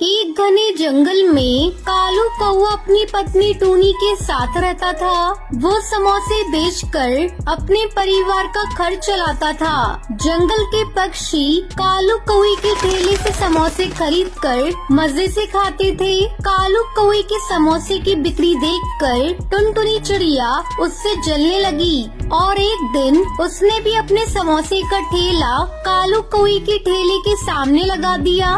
एक घने जंगल में कालू कौआ अपनी पत्नी टूनी के साथ रहता था। वो समोसे बेचकर अपने परिवार का खर्च चलाता था। जंगल के पक्षी कालू कौए के ठेले से समोसे खरीदकर मजे से खाते थे। कालू कौए के समोसे की बिक्री देखकर टुनटुनी चिड़िया उससे जलने लगी और एक दिन उसने भी अपने समोसे का ठेला कालू कौए के ठेले के सामने लगा दिया।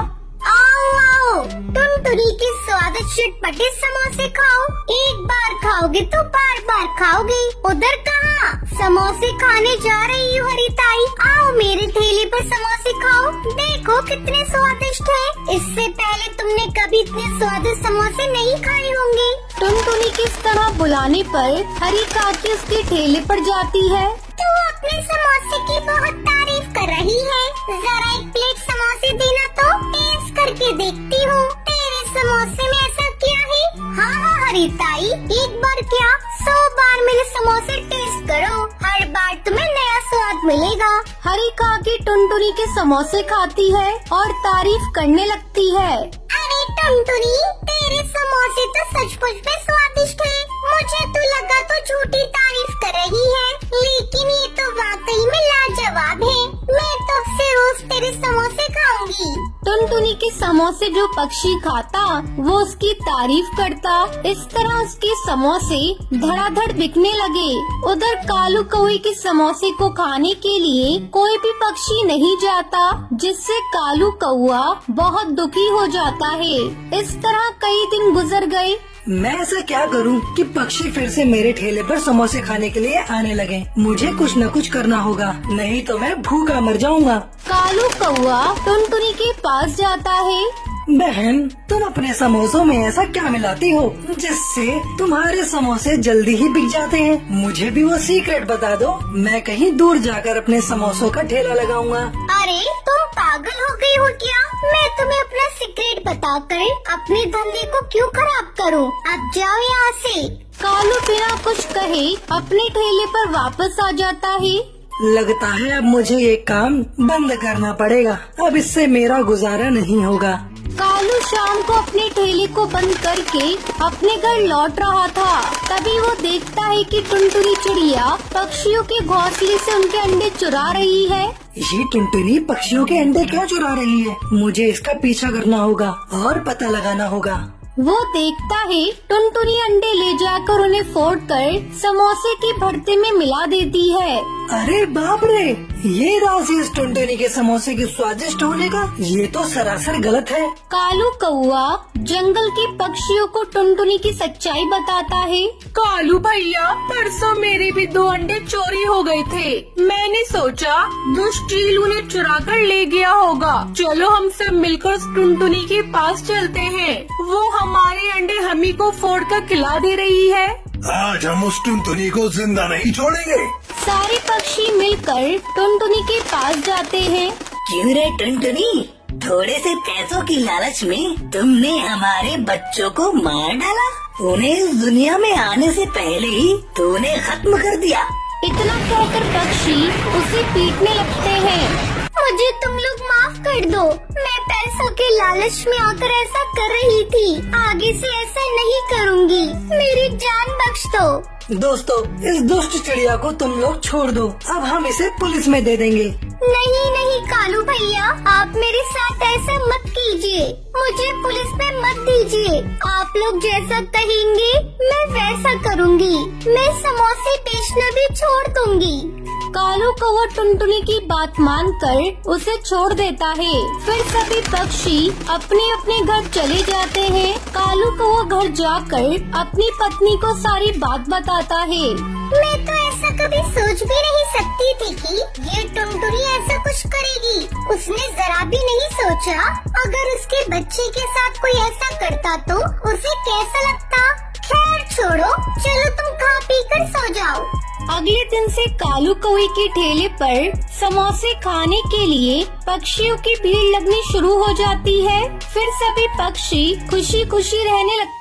आओ टुनटुनी के स्वादिष्ट चटपटे समोसे खाओ। एक बार खाओगे तो बार बार खाओगे। उधर कहाँ समोसे खाने जा रही हो हरी ताई? आओ मेरे ठेले पर समोसे खाओ, देखो कितने स्वादिष्ट है। इससे पहले तुमने कभी इतने स्वादिष्ट समोसे नहीं खाए होंगे। टुनटुनी की इस तरह बुलाने पर हरी काकी उसके ठेले पर जाती है। तू अपने समोसे की बहुत तारीफ कर रही है, जरा एक प्लेट समोसे देना तो टेस्ट करके देखती हूँ। तेरे समोसे में ऐसा क्या है? हाँ हरी ताई, एक बार क्या 100 बार मेरे समोसे टेस्ट करो, हर बार तुम्हें नया स्वाद मिलेगा। हरी काकी टुनटुनी के समोसे खाती है और तारीफ करने लगती है। अरे टुनटुनी, तेरे समोसे तो सचमुच में स्वादिष्ट है। मुझे तो लगा तो झूठी तारीफ कर रही है, लेकिन ये तो वाकई में लाजवाब है। मैं तो अब से रोज तेरे समोसे खाऊंगी। टुनटुनी के समोसे जो पक्षी खाता वो उसकी तारीफ करता। इस तरह उसके समोसे धड़ाधड़ बिकने लगे। उधर कालू कौए के समोसे को खाने के लिए कोई भी पक्षी नहीं जाता, जिससे कालू कौआ बहुत दुखी हो जाता है। इस तरह कई दिन गुजर गए। मैं ऐसा क्या करूं कि पक्षी फिर से मेरे ठेले पर समोसे खाने के लिए आने लगे। मुझे कुछ न कुछ करना होगा, नहीं तो मैं भूखा मर जाऊंगा। कालू कौआ टुनटुनी के पास जाता है। बहन, तुम अपने समोसों में ऐसा क्या मिलाती हो जिससे तुम्हारे समोसे जल्दी ही बिक जाते हैं? मुझे भी वो सीक्रेट बता दो, मैं कहीं दूर जाकर अपने समोसों का ठेला लगाऊंगा। अरे तुम पागल हो गई हो क्या? मैं तुम्हें अपना सीक्रेट बताकर अपने धंधे को क्यों खराब करूं? अब जाओ यहाँ से। कालू बिना कुछ कहे अपने ठेले पर वापस आ जाता है। लगता है अब मुझे ये काम बंद करना पड़ेगा, अब इससे मेरा गुजारा नहीं होगा। कालू शाम को अपने ठेले को बंद करके अपने घर लौट रहा था। तभी वो देखता है कि टुनटुनी चिड़िया पक्षियों के घोंसले से उनके अंडे चुरा रही है। ये टुनटुनी पक्षियों के अंडे क्या चुरा रही है? मुझे इसका पीछा करना होगा और पता लगाना होगा। वो देखता है टुनटुनी अंडे ले जाकर उन्हें फोड़कर समोसे की भरते में मिला देती है। अरे बाप रे, ये राज इस टुनटुनी के समोसे के स्वादिष्ट होने का? ये तो सरासर गलत है। कालू कौआ जंगल के पक्षियों को टुनटुनी की सच्चाई बताता है। कालू भैया, परसों मेरे भी 2 अंडे चोरी हो गए थे। मैंने सोचा दुष्ट चील उन्हें चुरा कर ले गया होगा। चलो हम सब मिलकर उस टुनटुनी के पास चलते हैं। वो हमारे अंडे हमी को फोड़ कर खिला दे रही है। आज हम उस टुनटुनी को जिंदा नहीं छोड़ेंगे। सारे पक्षी मिलकर टुनटुनी के पास जाते हैं। क्यों रे टुनटुनी, थोड़े से पैसों की लालच में तुमने हमारे बच्चों को मार डाला। उन्हें इस दुनिया में आने से पहले ही तूने खत्म कर दिया। इतना कहकर पक्षी उसे पीटने लगते हैं। मुझे तुम लोग माफ कर दो, मैं पैसों के लालच में आकर ऐसा कर रही थी। आगे से ऐसा नहीं करूँगी, मेरी जान बख्श दो। दोस्तों, इस दुष्ट चिड़िया को तुम लोग छोड़ दो, अब हम इसे पुलिस में दे देंगे। नहीं नहीं कालू भैया, आप मेरे साथ ऐसा मत कीजिए, मुझे पुलिस में मत दीजिए। आप लोग जैसा कहेंगे मैं वैसा करूँगी। मैं समोसे बेचना भी छोड़ दूँगी। कालू कौआ टुनटुनी की बात मानकर उसे छोड़ देता है। फिर सभी पक्षी अपने अपने घर चले जाते हैं। कालू कौआ घर जाकर अपनी पत्नी को सारी बात बताता है। मैं तो ऐसा कभी सोच भी नहीं सकती थी कि ये टुनटुनी ऐसा कुछ करेगी। उसने जरा भी नहीं सोचा अगर उसके बच्चे के साथ कोई ऐसा करता तो उसे कैसा लगता। खैर छोड़ो, चलो तुम खा पी कर सो जाओ। अगले दिन से कालू कौए के ठेले पर समोसे खाने के लिए पक्षियों की भीड़ लगनी शुरू हो जाती है। फिर सभी पक्षी खुशी खुशी रहने लगते